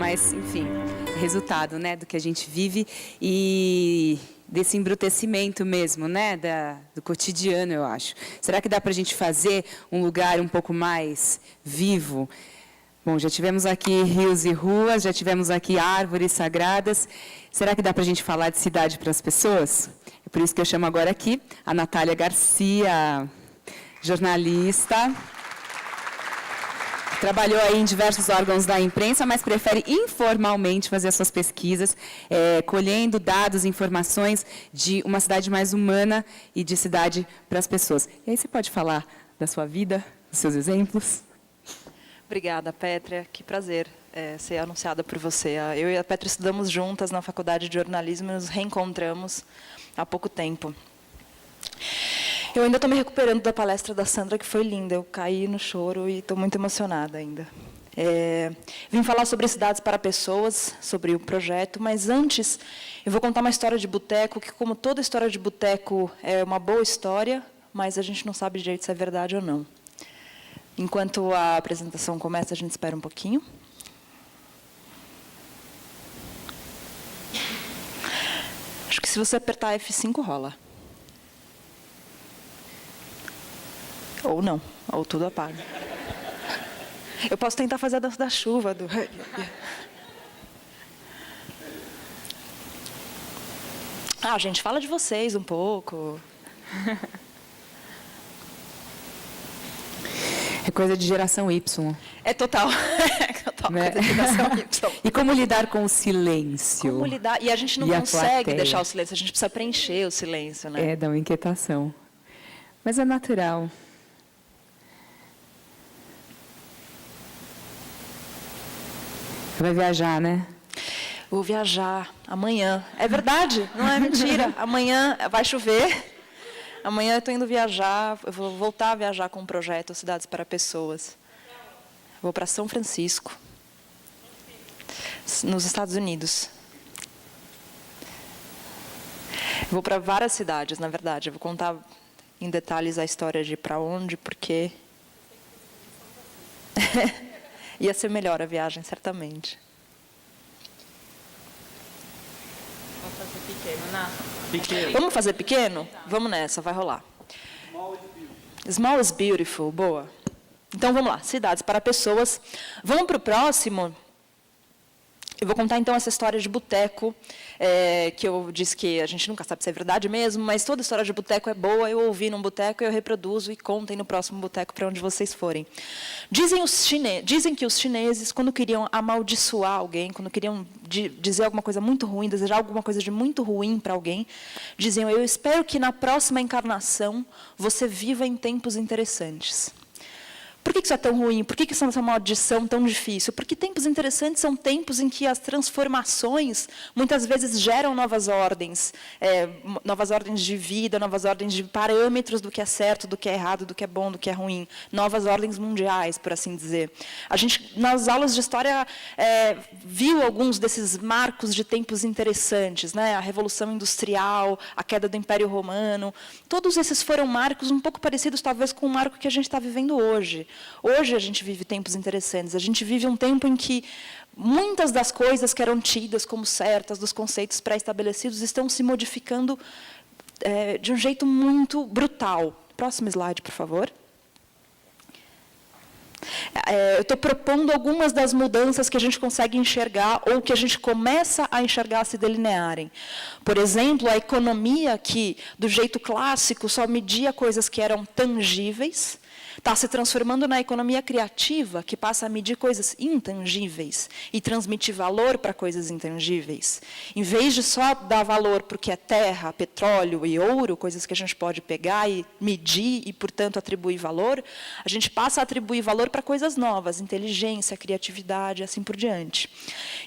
mas, enfim, resultado, né, do que a gente vive e desse embrutecimento mesmo, né, do cotidiano, eu acho. Será que dá para a gente fazer um lugar um pouco mais vivo? Bom, já tivemos aqui rios e ruas, já tivemos aqui árvores sagradas. Será que dá para a gente falar de cidade para as pessoas? É por isso que eu chamo agora aqui a Natália Garcia, jornalista. Trabalhou aí em diversos órgãos da imprensa, mas prefere informalmente fazer as suas pesquisas, colhendo dados, informações de uma cidade mais humana e de cidade para as pessoas. E aí você pode falar da sua vida, dos seus exemplos? Obrigada, Pétria. Que prazer ser anunciada por você. Eu e a Pétria estudamos juntas na Faculdade de Jornalismo e nos reencontramos há pouco tempo. Eu ainda estou me recuperando da palestra da Sandra, que foi linda. Eu caí no choro e estou muito emocionada ainda. Vim falar sobre cidades para pessoas, sobre o projeto, mas antes eu vou contar uma história de boteco, que, como toda história de boteco, é uma boa história, mas a gente não sabe direito se é verdade ou não. Enquanto a apresentação começa, a gente espera um pouquinho. Acho que se você apertar F5, rola. Ou não, ou tudo apaga. Eu posso tentar fazer a dança da chuva. Gente, fala de vocês um pouco. É coisa de geração Y. É total. Né? Coisa de geração Y. E como lidar com o silêncio? Como lidar? E a gente não consegue deixar o silêncio, a gente precisa preencher o silêncio, né? Dá uma inquietação. Mas é natural. Vai viajar, né? Vou viajar amanhã. É verdade, não é mentira. Amanhã vai chover. Amanhã eu estou indo viajar, eu vou voltar a viajar com um projeto Cidades para Pessoas. Vou para São Francisco, nos Estados Unidos. Vou para várias cidades, na verdade. Eu vou contar em detalhes a história de para onde, porque ia ser melhor a viagem, certamente. Vamos fazer pequeno, Nath? Pequeno. Vamos fazer pequeno? Vamos nessa, vai rolar. Small is beautiful, boa. Então, vamos lá, cidades para pessoas. Vamos para o próximo. Eu vou contar, então, essa história de boteco, que eu disse que a gente nunca sabe se é verdade mesmo, mas toda história de boteco é boa. Eu ouvi num boteco, eu reproduzo e contem no próximo boteco para onde vocês forem. Dizem que os chineses, quando queriam amaldiçoar alguém, quando queriam dizer alguma coisa muito ruim, desejar alguma coisa de muito ruim para alguém, diziam: eu espero que na próxima encarnação você viva em tempos interessantes. Por que isso é tão ruim? Por que isso é uma maldição tão difícil? Porque tempos interessantes são tempos em que as transformações muitas vezes geram novas ordens de vida, novas ordens de parâmetros do que é certo, do que é errado, do que é bom, do que é ruim, novas ordens mundiais, por assim dizer. A gente, nas aulas de história, viu alguns desses marcos de tempos interessantes, né? A Revolução Industrial, a queda do Império Romano. Todos esses foram marcos um pouco parecidos, talvez, com o marco que a gente está vivendo hoje. Hoje a gente vive tempos interessantes. A gente vive um tempo em que muitas das coisas que eram tidas como certas, dos conceitos pré-estabelecidos, estão se modificando de um jeito muito brutal. Próximo slide, por favor. Eu estou propondo algumas das mudanças que a gente consegue enxergar ou que a gente começa a enxergar se delinearem. Por exemplo, a economia que, do jeito clássico, só media coisas que eram tangíveis, está se transformando na economia criativa, que passa a medir coisas intangíveis e transmitir valor para coisas intangíveis. Em vez de só dar valor para o que é terra, petróleo e ouro, coisas que a gente pode pegar e medir e, portanto, atribuir valor, a gente passa a atribuir valor para coisas novas, inteligência, criatividade, assim por diante.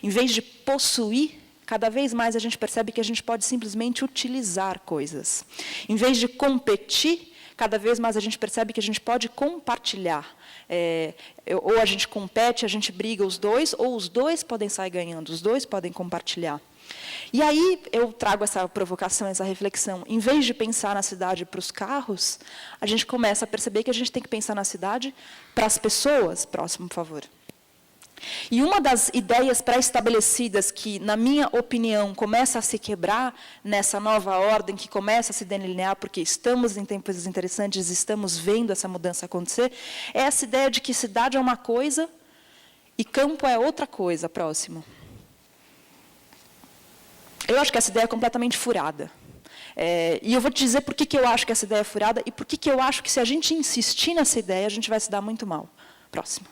Em vez de possuir, cada vez mais a gente percebe que a gente pode simplesmente utilizar coisas. Em vez de competir, cada vez mais a gente percebe que a gente pode compartilhar. Ou a gente compete, a gente briga os dois, ou os dois podem sair ganhando, os dois podem compartilhar. E aí eu trago essa provocação, essa reflexão. Em vez de pensar na cidade para os carros, a gente começa a perceber que a gente tem que pensar na cidade para as pessoas. Próximo, por favor. E uma das ideias pré-estabelecidas que, na minha opinião, começa a se quebrar nessa nova ordem, que começa a se delinear, porque estamos em tempos interessantes, estamos vendo essa mudança acontecer, é essa ideia de que cidade é uma coisa e campo é outra coisa. Próximo. Eu acho que essa ideia é completamente furada. E eu vou te dizer por que eu acho que essa ideia é furada e por que eu acho que, se a gente insistir nessa ideia, a gente vai se dar muito mal. Próximo.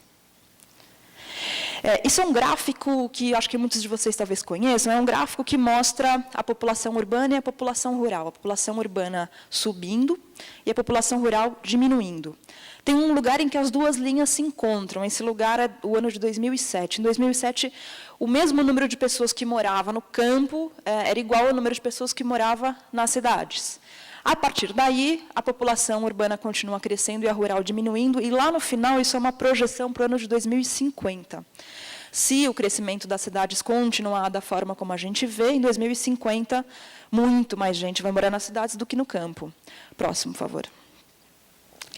Isso é um gráfico que eu acho que muitos de vocês talvez conheçam. É um gráfico que mostra a população urbana e a população rural. A população urbana subindo e a população rural diminuindo. Tem um lugar em que as duas linhas se encontram. Esse lugar é o ano de 2007. Em 2007, o mesmo número de pessoas que morava no campo era igual ao número de pessoas que morava nas cidades. A partir daí, a população urbana continua crescendo e a rural diminuindo, e lá no final isso é uma projeção para o ano de 2050. Se o crescimento das cidades continuar da forma como a gente vê, em 2050, muito mais gente vai morar nas cidades do que no campo. Próximo, por favor.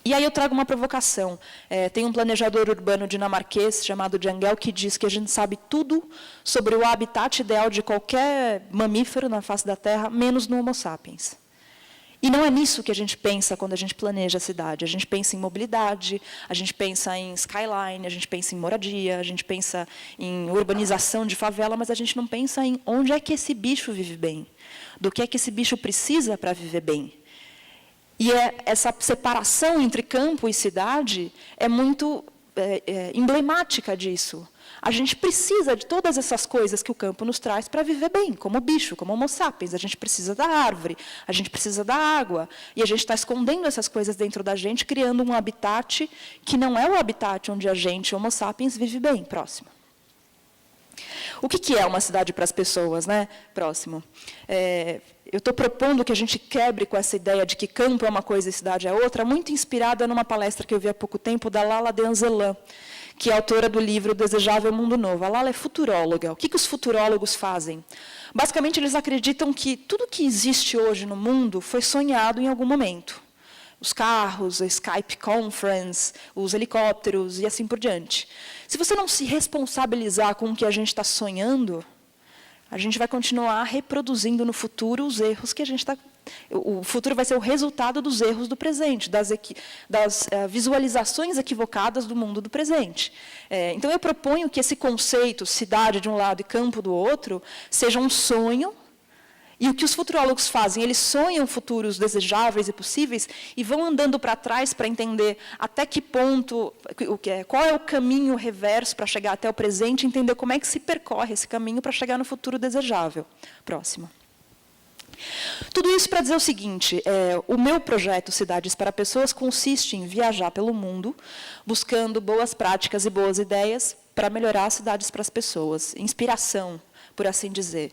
E aí eu trago uma provocação. Tem um planejador urbano dinamarquês chamado Jangel que diz que a gente sabe tudo sobre o habitat ideal de qualquer mamífero na face da Terra, menos no Homo sapiens. E não é nisso que a gente pensa quando a gente planeja a cidade. A gente pensa em mobilidade, a gente pensa em skyline, a gente pensa em moradia, a gente pensa em urbanização de favela, mas a gente não pensa em onde é que esse bicho vive bem, do que é que esse bicho precisa para viver bem. E essa separação entre campo e cidade é muito emblemática disso. A gente precisa de todas essas coisas que o campo nos traz para viver bem, como bicho, como Homo sapiens. A gente precisa da árvore, a gente precisa da água. E a gente está escondendo essas coisas dentro da gente, criando um habitat que não é o habitat onde a gente, Homo sapiens, vive bem. Próximo. O que é uma cidade para as pessoas, né? Próximo. Eu estou propondo que a gente quebre com essa ideia de que campo é uma coisa e cidade é outra, muito inspirada numa palestra que eu vi há pouco tempo da Lala Denzelan, que é autora do livro Desejável Mundo Novo. A Lala é futuróloga. O que os futurólogos fazem? Basicamente, eles acreditam que tudo que existe hoje no mundo foi sonhado em algum momento. Os carros, a Skype Conference, os helicópteros e assim por diante. Se você não se responsabilizar com o que a gente está sonhando, a gente vai continuar reproduzindo no futuro os erros que a gente está... O futuro vai ser o resultado dos erros do presente, das visualizações equivocadas do mundo do presente. Então, eu proponho que esse conceito, cidade de um lado e campo do outro, seja um sonho. E o que os futurólogos fazem? Eles sonham futuros desejáveis e possíveis e vão andando para trás para entender até que ponto, qual é o caminho reverso para chegar até o presente, entender como é que se percorre esse caminho para chegar no futuro desejável. Próximo. Tudo isso para dizer o seguinte, o meu projeto Cidades para Pessoas consiste em viajar pelo mundo, buscando boas práticas e boas ideias para melhorar as cidades para as pessoas, inspiração, por assim dizer.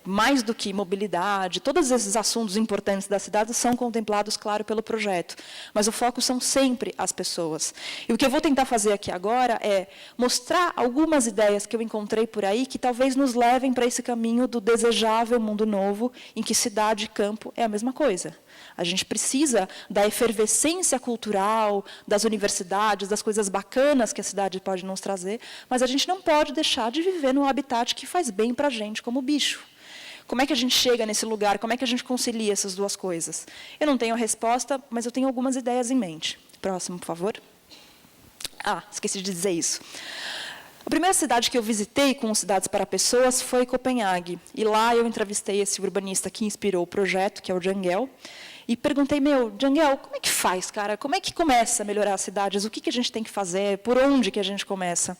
Mais do que mobilidade, todos esses assuntos importantes da cidade são contemplados, claro, pelo projeto, mas o foco são sempre as pessoas. E o que eu vou tentar fazer aqui agora é mostrar algumas ideias que eu encontrei por aí que talvez nos levem para esse caminho do desejável mundo novo, em que cidade e campo é a mesma coisa. A gente precisa da efervescência cultural, das universidades, das coisas bacanas que a cidade pode nos trazer, mas a gente não pode deixar de viver num habitat que faz bem para a gente como bicho. Como é que a gente chega nesse lugar? Como é que a gente concilia essas duas coisas? Eu não tenho a resposta, mas eu tenho algumas ideias em mente. Próximo, por favor. Esqueci de dizer isso. A primeira cidade que eu visitei com Cidades para Pessoas foi Copenhague. E lá eu entrevistei esse urbanista que inspirou o projeto, que é o Jangel, e perguntei, Jangel, como é que faz, cara? Como é que começa a melhorar as cidades? O que a gente tem que fazer? Por onde que a gente começa?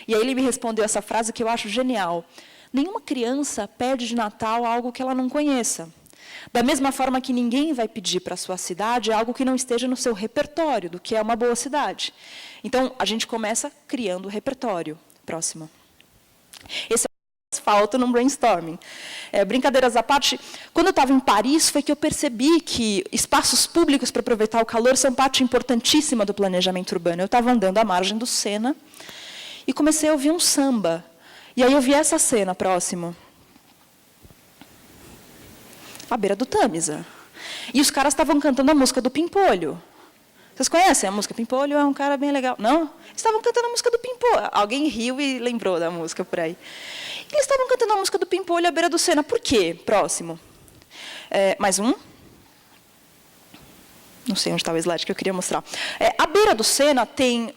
E aí ele me respondeu essa frase que eu acho genial. Nenhuma criança pede de Natal algo que ela não conheça. Da mesma forma que ninguém vai pedir para a sua cidade algo que não esteja no seu repertório, do que é uma boa cidade. Então, a gente começa criando o repertório. Próximo. Esse falta no brainstorming. Brincadeiras à parte, quando eu estava em Paris, foi que eu percebi que espaços públicos para aproveitar o calor são parte importantíssima do planejamento urbano. Eu estava andando à margem do Sena e comecei a ouvir um samba. E aí eu vi essa cena, próximo. À beira do Tâmisa. E os caras estavam cantando a música do Pimpolho. Vocês Vocês conhecem a música Pimpolho? É um cara bem legal. Não? Eles estavam cantando a música do Pimpolho. Alguém riu e lembrou da música por aí. Eles estavam cantando a música do Pimpolho à beira do Sena. Por quê? Próximo. Mais um. Não sei onde está o slide que eu queria mostrar. À beira do Sena tem...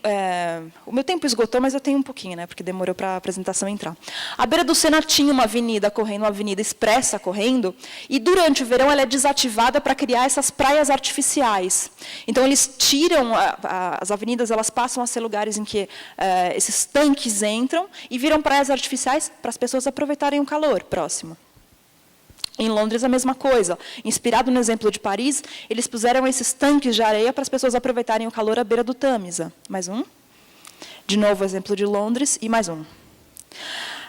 o meu tempo esgotou, mas eu tenho um pouquinho, né, porque demorou para a apresentação entrar. À beira do Sena tinha uma avenida correndo, uma avenida expressa correndo, e durante o verão ela é desativada para criar essas praias artificiais. Então, eles tiram... as avenidas elas passam a ser lugares em que esses tanques entram e viram praias artificiais para as pessoas aproveitarem o calor. Próximo. Em Londres, a mesma coisa. Inspirado no exemplo de Paris, eles puseram esses tanques de areia para as pessoas aproveitarem o calor à beira do Tâmisa. Mais um. De novo, exemplo de Londres. E mais um.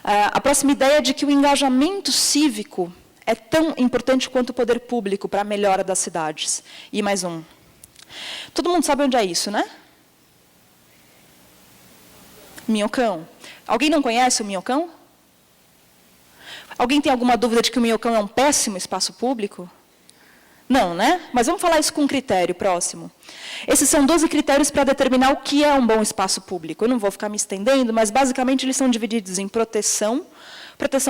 A próxima ideia é de que o engajamento cívico é tão importante quanto o poder público para a melhora das cidades. E mais um. Todo mundo sabe onde é isso, né? Minhocão. Alguém não conhece o Minhocão? Alguém tem alguma dúvida de que o Minhocão é um péssimo espaço público? Não, né? Mas vamos falar isso com um critério próximo. Esses são 12 critérios para determinar o que é um bom espaço público. Eu não vou ficar me estendendo, mas, basicamente, eles são divididos em proteção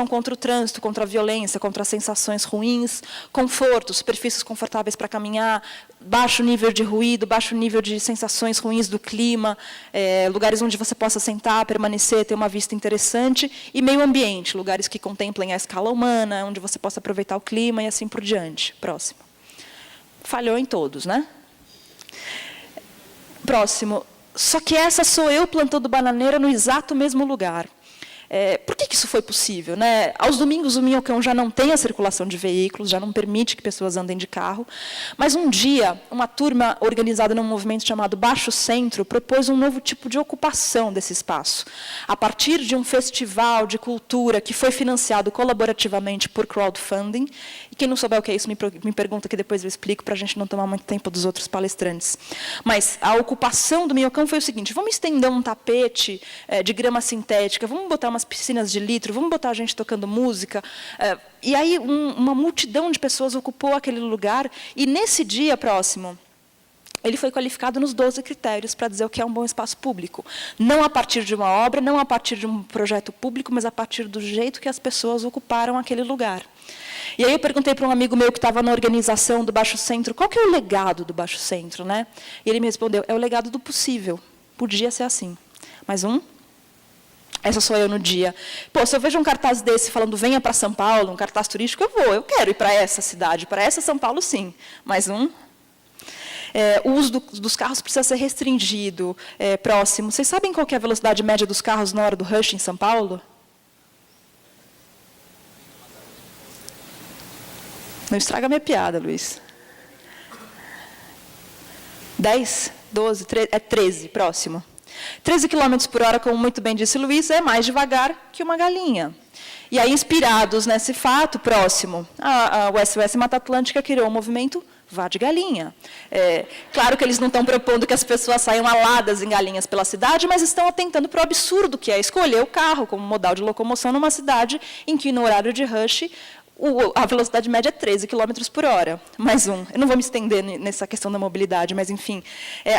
contra o trânsito, contra a violência, contra as sensações ruins, conforto, superfícies confortáveis para caminhar, baixo nível de ruído, baixo nível de sensações ruins do clima, lugares onde você possa sentar, permanecer, ter uma vista interessante, e meio ambiente, lugares que contemplem a escala humana, onde você possa aproveitar o clima e assim por diante. Próximo. Falhou em todos, né? Próximo. Só que essa sou eu plantando bananeira no exato mesmo lugar. Por que isso foi possível, né? Aos domingos, o Minhocão já não tem a circulação de veículos, já não permite que pessoas andem de carro. Mas, um dia, uma turma organizada num movimento chamado Baixo Centro propôs um novo tipo de ocupação desse espaço. A partir de um festival de cultura que foi financiado colaborativamente por crowdfunding. E quem não souber o que é isso, me pergunta, que depois eu explico, para a gente não tomar muito tempo dos outros palestrantes. Mas a ocupação do Minhocão foi o seguinte: vamos estender um tapete de grama sintética, vamos botar umas piscinas de litro, vamos botar a gente tocando música. E aí uma multidão de pessoas ocupou aquele lugar, e nesse dia próximo, ele foi qualificado nos 12 critérios para dizer o que é um bom espaço público. Não a partir de uma obra, não a partir de um projeto público, mas a partir do jeito que as pessoas ocuparam aquele lugar. E aí eu perguntei para um amigo meu que estava na organização do Baixo Centro, qual que é o legado do Baixo Centro, né? E ele me respondeu, é o legado do possível. Podia ser assim. Mais um. Essa sou eu no dia. Pô, se eu vejo um cartaz desse falando venha para São Paulo, um cartaz turístico, eu quero ir para essa cidade, para essa São Paulo, sim. Mais um. O uso dos carros precisa ser restringido. Próximo. Vocês sabem qual que é a velocidade média dos carros na hora do rush em São Paulo? Não estraga a minha piada, Luiz. 10, 12, 13, 13, próximo. 13 km por hora, como muito bem disse Luiz, é mais devagar que uma galinha. E aí, inspirados nesse fato, próximo, o SOS Mata Atlântica criou o movimento Vá de Galinha. Claro que eles não estão propondo que as pessoas saiam aladas em galinhas pela cidade, mas estão atentando para o absurdo que é escolher o carro como modal de locomoção numa cidade em que, no horário de rush, a velocidade média é 13 km por hora. Mais um. Eu não vou me estender nessa questão da mobilidade, mas, enfim.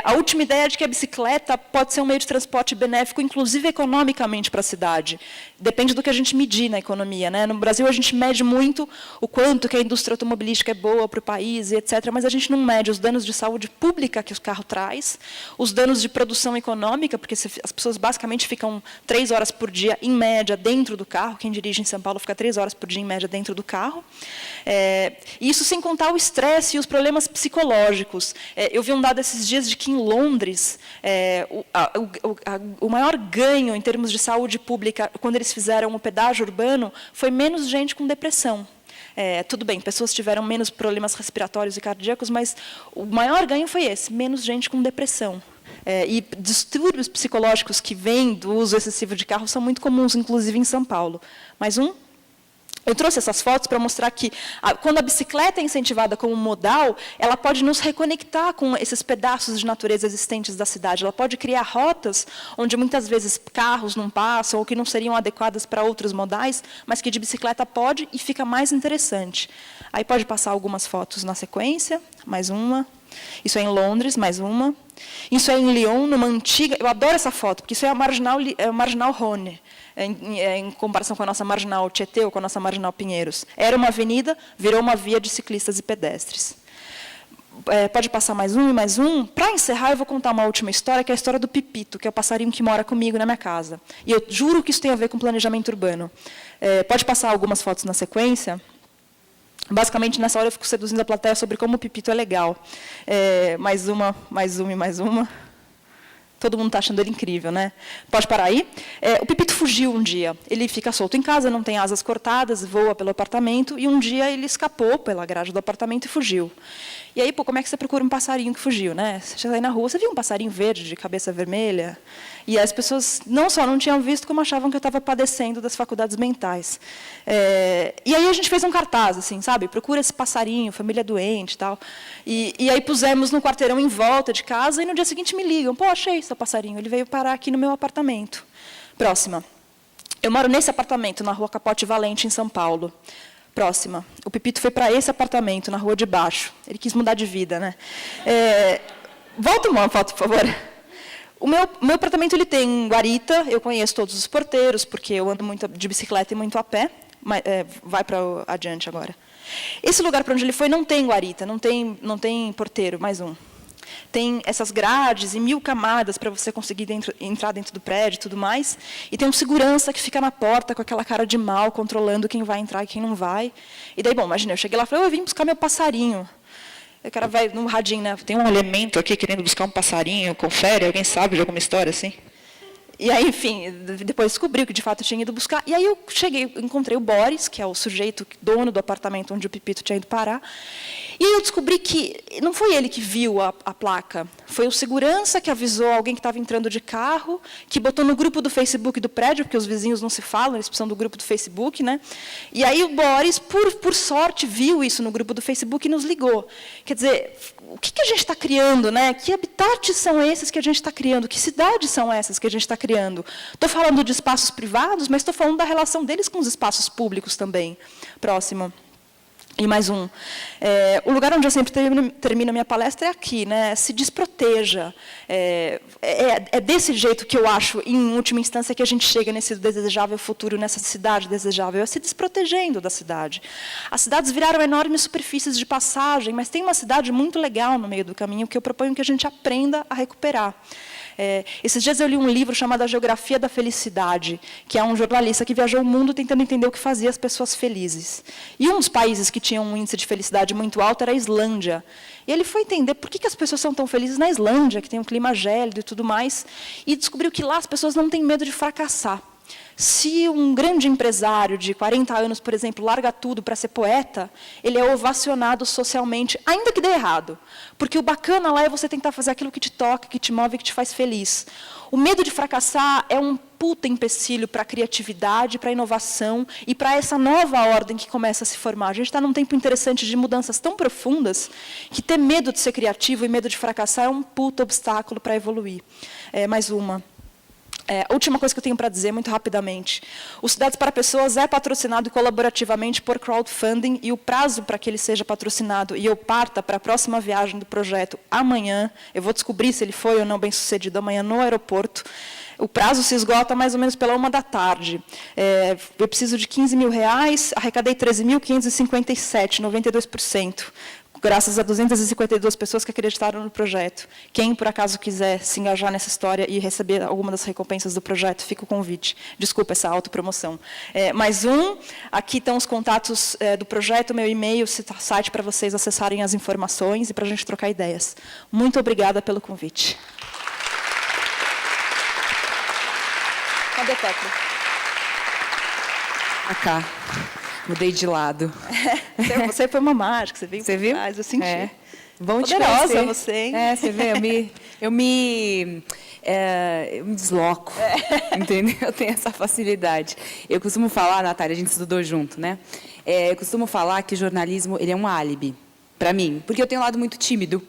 A última ideia é de que a bicicleta pode ser um meio de transporte benéfico, inclusive economicamente, para a cidade. Depende do que a gente medir na economia, né? No Brasil, a gente mede muito o quanto que a indústria automobilística é boa para o país, etc., mas a gente não mede os danos de saúde pública que o carro traz, os danos de produção econômica, porque as pessoas basicamente ficam 3 horas por dia, em média, dentro do carro. Quem dirige em São Paulo fica 3 horas por dia, em média, dentro do carro. Isso sem contar o estresse e os problemas psicológicos. Eu vi um dado esses dias de que, em Londres, o maior ganho em termos de saúde pública, quando eles fizeram o pedágio urbano, foi menos gente com depressão. Tudo bem, pessoas tiveram menos problemas respiratórios e cardíacos, mas o maior ganho foi esse, menos gente com depressão. E distúrbios psicológicos que vêm do uso excessivo de carro são muito comuns, inclusive em São Paulo. Mais um? Eu trouxe essas fotos para mostrar que, quando a bicicleta é incentivada como modal, ela pode nos reconectar com esses pedaços de natureza existentes da cidade. Ela pode criar rotas onde, muitas vezes, carros não passam ou que não seriam adequadas para outros modais, mas que de bicicleta pode e fica mais interessante. Aí pode passar algumas fotos na sequência. Mais uma. Isso é em Londres, mais uma. Isso é em Lyon, numa antiga... Eu adoro essa foto, porque isso é a Marginal Rhône, em comparação com a nossa Marginal Tietê ou com a nossa Marginal Pinheiros. Era uma avenida, virou uma via de ciclistas e pedestres. Pode passar mais um e mais um. Para encerrar, eu vou contar uma última história, que é a história do Pipito, que é o passarinho que mora comigo na minha casa. E eu juro que isso tem a ver com planejamento urbano. Pode passar algumas fotos na sequência. Basicamente, nessa hora, eu fico seduzindo a plateia sobre como o Pipito é legal. Mais uma e mais uma. Todo mundo está achando ele incrível, né? Pode parar aí? O Pipito fugiu um dia. Ele fica solto em casa, não tem asas cortadas, voa pelo apartamento, e um dia ele escapou pela grade do apartamento e fugiu. E aí, como é que você procura um passarinho que fugiu, né? Você sai na rua, você viu um passarinho verde de cabeça vermelha? E as pessoas não só não tinham visto, como achavam que eu estava padecendo das faculdades mentais. E aí a gente fez um cartaz, assim, sabe? Procura esse passarinho, família doente e tal. E aí pusemos no quarteirão em volta de casa, e no dia seguinte me ligam. Pô, achei seu passarinho, ele veio parar aqui no meu apartamento. Próxima. Eu moro nesse apartamento, na Rua Capote Valente, em São Paulo. Próxima. O Pipito foi para esse apartamento, na rua de baixo. Ele quis mudar de vida, né? Volta uma foto, por favor. O meu apartamento ele tem guarita, eu conheço todos os porteiros, porque eu ando muito de bicicleta e muito a pé. Mas, vai para adiante agora. Esse lugar para onde ele foi não tem guarita, não tem porteiro, mais um. Tem essas grades e 1000 camadas para você conseguir entrar dentro do prédio e tudo mais. E tem um segurança que fica na porta com aquela cara de mal, controlando quem vai entrar e quem não vai. E daí, bom, imagina, eu cheguei lá e falei, eu vim buscar meu passarinho. O cara vai no radinho, né? Tem um elemento aqui querendo buscar um passarinho, confere, alguém sabe de alguma história assim? E aí, enfim, depois descobriu que de fato tinha ido buscar. E aí eu cheguei, encontrei o Boris, que é o sujeito dono do apartamento onde o Pipito tinha ido parar. E aí eu descobri que não foi ele que viu a placa, foi o segurança que avisou alguém que estava entrando de carro, que botou no grupo do Facebook do prédio, porque os vizinhos não se falam, eles precisam do grupo do Facebook, né? E aí o Boris, por sorte, viu isso no grupo do Facebook e nos ligou. Quer dizer, o que a gente está criando, né? Que habitats são esses que a gente está criando? Que cidades são essas que a gente está criando? Estou falando de espaços privados, mas estou falando da relação deles com os espaços públicos também. Próximo. E mais um. O lugar onde eu sempre termino a minha palestra é aqui, né? Se desproteja. É desse jeito que eu acho, em última instância, que a gente chega nesse desejável futuro, nessa cidade desejável, é se desprotegendo da cidade. As cidades viraram enormes superfícies de passagem, mas tem uma cidade muito legal no meio do caminho que eu proponho que a gente aprenda a recuperar. Esses dias eu li um livro chamado A Geografia da Felicidade, que é um jornalista que viajou o mundo tentando entender o que fazia as pessoas felizes. E um dos países que tinha um índice de felicidade muito alto era a Islândia. E ele foi entender por que as pessoas são tão felizes na Islândia, que tem um clima gélido e tudo mais, e descobriu que lá as pessoas não têm medo de fracassar. Se um grande empresário de 40 anos, por exemplo, larga tudo para ser poeta, ele é ovacionado socialmente, ainda que dê errado. Porque o bacana lá é você tentar fazer aquilo que te toca, que te move, que te faz feliz. O medo de fracassar é um puta empecilho para a criatividade, para a inovação e para essa nova ordem que começa a se formar. A gente está num tempo interessante de mudanças tão profundas que ter medo de ser criativo e medo de fracassar é um puta obstáculo para evoluir. Mais uma. A última coisa que eu tenho para dizer, muito rapidamente. O Cidades para Pessoas é patrocinado colaborativamente por crowdfunding e o prazo para que ele seja patrocinado e eu parta para a próxima viagem do projeto amanhã, eu vou descobrir se ele foi ou não bem sucedido amanhã no aeroporto, o prazo se esgota mais ou menos pela 13h. Eu preciso de R$15 mil, arrecadei 13.557, 92%. Graças a 252 pessoas que acreditaram no projeto. Quem, por acaso, quiser se engajar nessa história e receber alguma das recompensas do projeto, fica o convite. Desculpa essa autopromoção. Mais um, aqui estão os contatos do projeto, meu e-mail, o site para vocês acessarem as informações e para a gente trocar ideias. Muito obrigada pelo convite. Cadê a tecla? Cá. Mudei de lado. Você foi uma mágica, você veio por viu? Trás, eu senti. Bom te poderosa conhecer. você, hein? Você vê, eu me desloco, entendeu? Eu tenho essa facilidade. Eu costumo falar, Natália, a gente estudou junto, né? Eu costumo falar que o jornalismo ele é um álibi, para mim, porque eu tenho um lado muito tímido.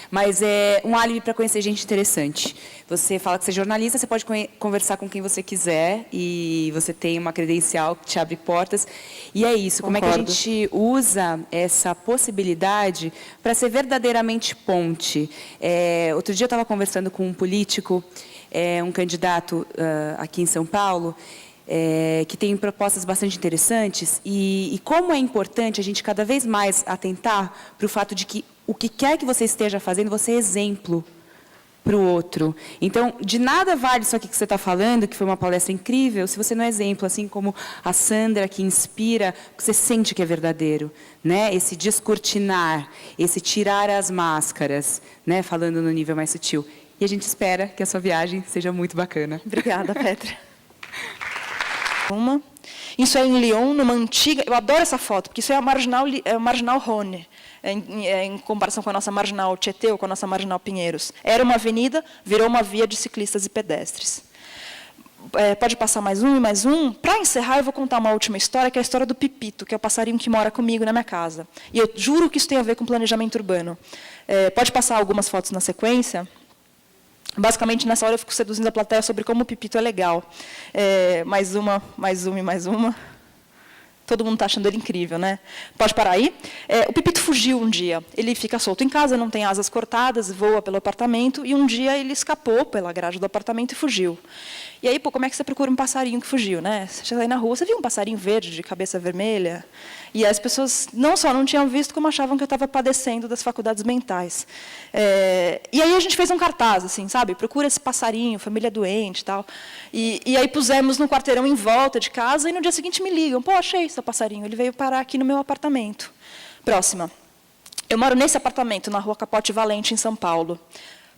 Mas é um álibi para conhecer gente interessante. Você fala que você é jornalista, você pode conversar com quem você quiser e você tem uma credencial que te abre portas. E é isso, como é que a gente usa essa possibilidade para ser verdadeiramente ponte? Outro dia eu estava conversando com um político, um candidato aqui em São Paulo, que tem propostas bastante interessantes, e como é importante a gente cada vez mais atentar para o fato de que o que quer que você esteja fazendo, você é exemplo para o outro. Então, de nada vale isso aqui que você está falando, que foi uma palestra incrível, se você não é exemplo, assim como a Sandra, que inspira, que você sente que é verdadeiro, né? Esse descortinar, esse tirar as máscaras, né? Falando no nível mais sutil. E a gente espera que a sua viagem seja muito bacana. Obrigada, Petra. Isso é em Lyon, numa antiga... Eu adoro essa foto, porque isso é a Marginal Rhône, em comparação com a nossa Marginal Tietê ou com a nossa Marginal Pinheiros. Era uma avenida, virou uma via de ciclistas e pedestres. Pode passar mais um e mais um. Para encerrar, eu vou contar uma última história, que é a história do Pipito, que é o passarinho que mora comigo na minha casa. E eu juro que isso tem a ver com planejamento urbano. Pode passar algumas fotos na sequência. Basicamente, nessa hora, eu fico seduzindo a plateia sobre como o Pipito é legal. Mais uma e mais uma. Todo mundo está achando ele incrível, né? Pode parar aí? O Pipito fugiu um dia. Ele fica solto em casa, não tem asas cortadas, voa pelo apartamento, e um dia ele escapou pela grade do apartamento e fugiu. E aí, como é que você procura um passarinho que fugiu, né? Você chega aí na rua, você viu um passarinho verde, de cabeça vermelha? E as pessoas não só não tinham visto, como achavam que eu estava padecendo das faculdades mentais. E aí a gente fez um cartaz, assim, sabe? Procura esse passarinho, família doente e tal. E aí pusemos no quarteirão em volta de casa, e no dia seguinte me ligam. Pô, achei seu passarinho, ele veio parar aqui no meu apartamento. Próxima. Eu moro nesse apartamento, na Rua Capote Valente, em São Paulo.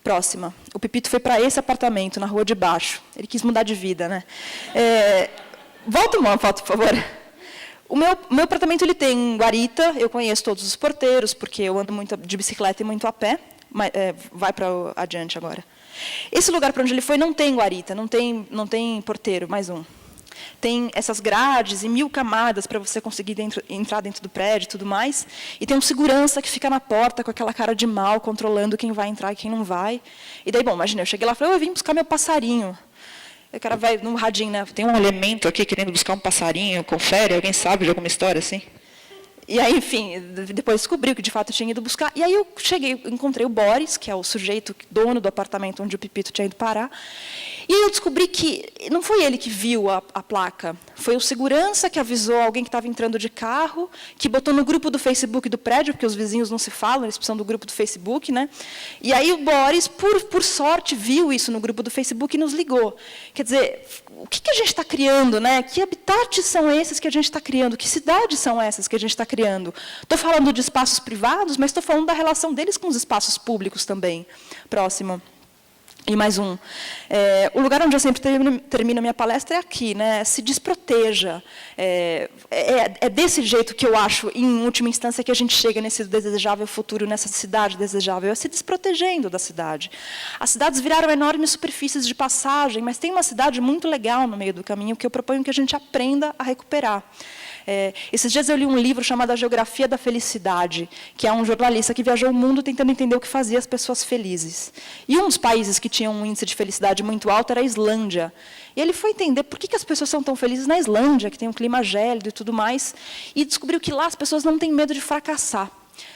Próxima. O Pipito foi para esse apartamento, na rua de baixo. Ele quis mudar de vida, né? Volta uma foto, por favor. O meu apartamento ele tem guarita, eu conheço todos os porteiros, porque eu ando muito de bicicleta e muito a pé. Vai para adiante agora. Esse lugar para onde ele foi não tem guarita, não tem porteiro, mais um. Tem essas grades e 1000 camadas para você conseguir entrar dentro do prédio e tudo mais. E tem um segurança que fica na porta com aquela cara de mal, controlando quem vai entrar e quem não vai. E daí, bom, imagina, eu cheguei lá e falei, eu vim buscar meu passarinho. O cara vai no radinho, né? Tem um elemento aqui querendo buscar um passarinho, confere, alguém sabe de alguma história assim? E aí, enfim, depois descobriu que de fato tinha ido buscar. E aí eu cheguei, encontrei o Boris, que é o sujeito dono do apartamento onde o Pipito tinha ido parar. E aí eu descobri que não foi ele que viu a placa, foi o segurança que avisou alguém que estava entrando de carro, que botou no grupo do Facebook do prédio, porque os vizinhos não se falam, eles precisam do grupo do Facebook, né? E aí o Boris, por sorte, viu isso no grupo do Facebook e nos ligou. Quer dizer, o que a gente está criando, né? Que habitats são esses que a gente está criando? Que cidades são essas que a gente está criando? Estou falando de espaços privados, mas estou falando da relação deles com os espaços públicos também. Próximo. E mais um. O lugar onde eu sempre termino a minha palestra é aqui, né? Se desproteja. É desse jeito que eu acho, em última instância, que a gente chega nesse desejável futuro, nessa cidade desejável, é se desprotegendo da cidade. As cidades viraram enormes superfícies de passagem, mas tem uma cidade muito legal no meio do caminho que eu proponho que a gente aprenda a recuperar. Esses dias eu li um livro chamado A Geografia da Felicidade, que é um jornalista que viajou o mundo tentando entender o que fazia as pessoas felizes. E um dos países que tinha um índice de felicidade muito alto era a Islândia. E ele foi entender por que as pessoas são tão felizes na Islândia, que tem um clima gélido e tudo mais, e descobriu que lá as pessoas não têm medo de fracassar.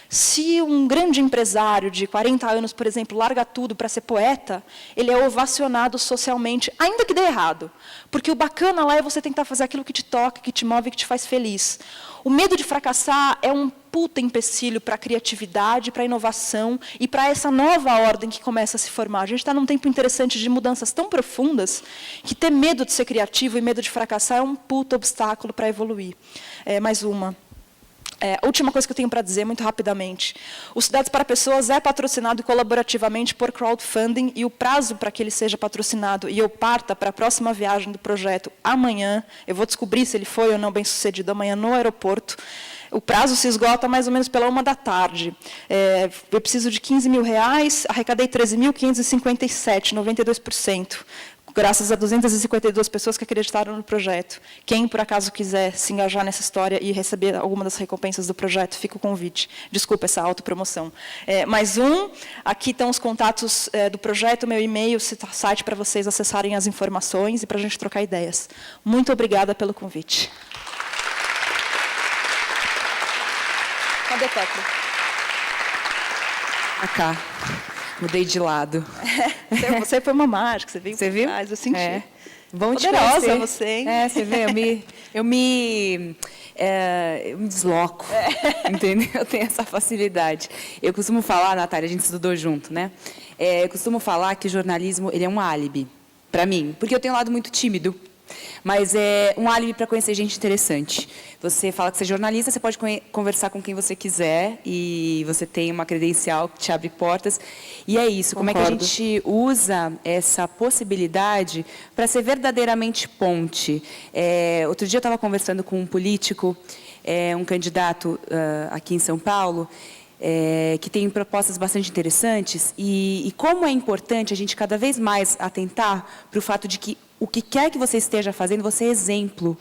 Se um grande empresário de 40 anos, por exemplo, larga tudo para ser poeta, ele é ovacionado socialmente, ainda que dê errado. Porque o bacana lá é você tentar fazer aquilo que te toca, que te move, que te faz feliz. O medo de fracassar é um puta empecilho para a criatividade, para a inovação e para essa nova ordem que começa a se formar. A gente está num tempo interessante de mudanças tão profundas que ter medo de ser criativo e medo de fracassar é um puta obstáculo para evoluir. Mais uma. A última coisa que eu tenho para dizer, muito rapidamente. O Cidades para Pessoas é patrocinado colaborativamente por crowdfunding e o prazo para que ele seja patrocinado e eu parta para a próxima viagem do projeto amanhã, eu vou descobrir se ele foi ou não bem sucedido amanhã no aeroporto. O prazo se esgota mais ou menos pela 13h. Eu preciso de R$15.000, arrecadei 13.557, 92%. graças a 252 pessoas que acreditaram no projeto. Quem, por acaso, quiser se engajar nessa história e receber alguma das recompensas do projeto, fica o convite. Desculpa essa autopromoção. Mais um, aqui estão os contatos do projeto, meu e-mail, site para vocês acessarem as informações e para a gente trocar ideias. Muito obrigada pelo convite. Cadê a Petra? Cá. Mudei de lado. Você foi uma mágica, você veio Você viu? trás, eu senti. Bom te Poderosa conhecer. você, hein? Você vê, eu me desloco, entendeu? Eu tenho essa facilidade. Eu costumo falar, Natália, a gente estudou junto, né? Eu costumo falar que o jornalismo ele é um álibi, para mim, porque eu tenho um lado muito tímido. Mas é um álibi para conhecer gente interessante. Você fala que você é jornalista, você pode conversar com quem você quiser e você tem uma credencial que te abre portas. E é isso. Como é que a gente usa essa possibilidade para ser verdadeiramente ponte? Outro dia eu estava conversando com um político, um candidato aqui em São Paulo, que tem propostas bastante interessantes. E como é importante a gente cada vez mais atentar para o fato de que o que quer que você esteja fazendo, você é exemplo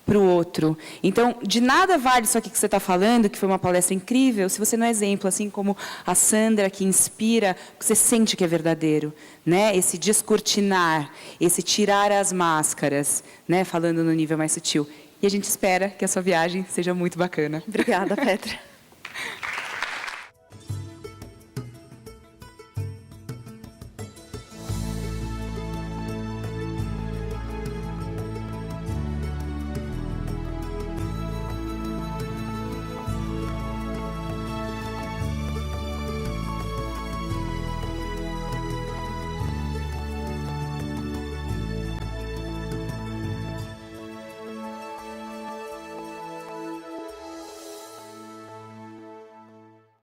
para o outro. Então, de nada vale isso aqui que você está falando, que foi uma palestra incrível, se você não é exemplo, assim como a Sandra, que inspira, que você sente que é verdadeiro, né? Esse descortinar, esse tirar as máscaras, né? Falando no nível mais sutil. E a gente espera que a sua viagem seja muito bacana. Obrigada, Petra.